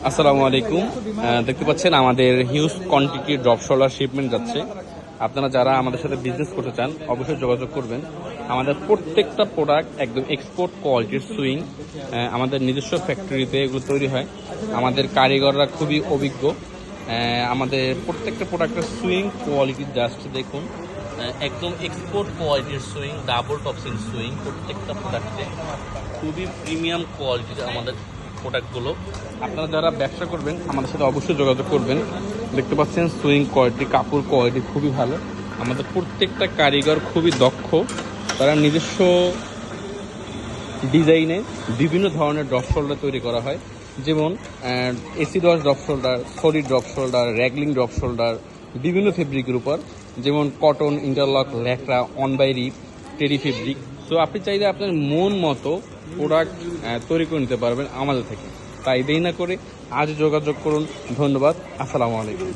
আসসালামু আলাইকুম। দেখতে পাচ্ছেন আমাদের huge quantity drop shoulder shipment যাচ্ছে। আপনারা যারা আমাদের সাথে বিজনেস করতে চান অবশ্যই যোগাযোগ করবেন। আমাদের প্রত্যেকটা প্রোডাক্ট একদম এক্সপোর্ট কোয়ালিটির সুইং, আমাদের নিজস্ব ফ্যাক্টরিতে এগুলো তৈরি হয়। আমাদের কারিগররা খুবই অভিজ্ঞ। আমাদের প্রত্যেকটা প্রোডাক্টের সুইং কোয়ালিটি জাস্ট দেখুন, একদম এক্সপোর্ট কোয়ালিটির সুইং, ডাবল টপসিং সুইং। প্রত্যেকটা প্রোডাক্টে খুবই প্রিমিয়াম কোয়ালিটির আমাদের প্রোডাক্টগুলো। আপনারা যারা ব্যবসা করবেন আমাদের সাথে অবশ্যই যোগাযোগ করবেন। দেখতে পাচ্ছেন সুইং কোয়ালিটি, কাপড় কোয়ালিটি খুবই ভালো। আমাদের প্রত্যেকটা কারিগর খুবই দক্ষ। তারা নিজস্ব ডিজাইনে বিভিন্ন ধরনের ড্রপ শোল্ডার তৈরি করা হয়, যেমন acid wash drop shoulder, solid drop shoulder, raglan drop shoulder, বিভিন্ন ফেব্রিকের উপর, যেমন cotton, interlock, Lycra, one by rib, terry fabric. তো আপনি চাইলে আপনার মন মতো প্রোডাক্ট তৈরি করে নিতে পারবেন আমাদের থেকে। তাই দেরি না করে আজ যোগাযোগ করুন। ধন্যবাদ। আসসালামু আলাইকুম।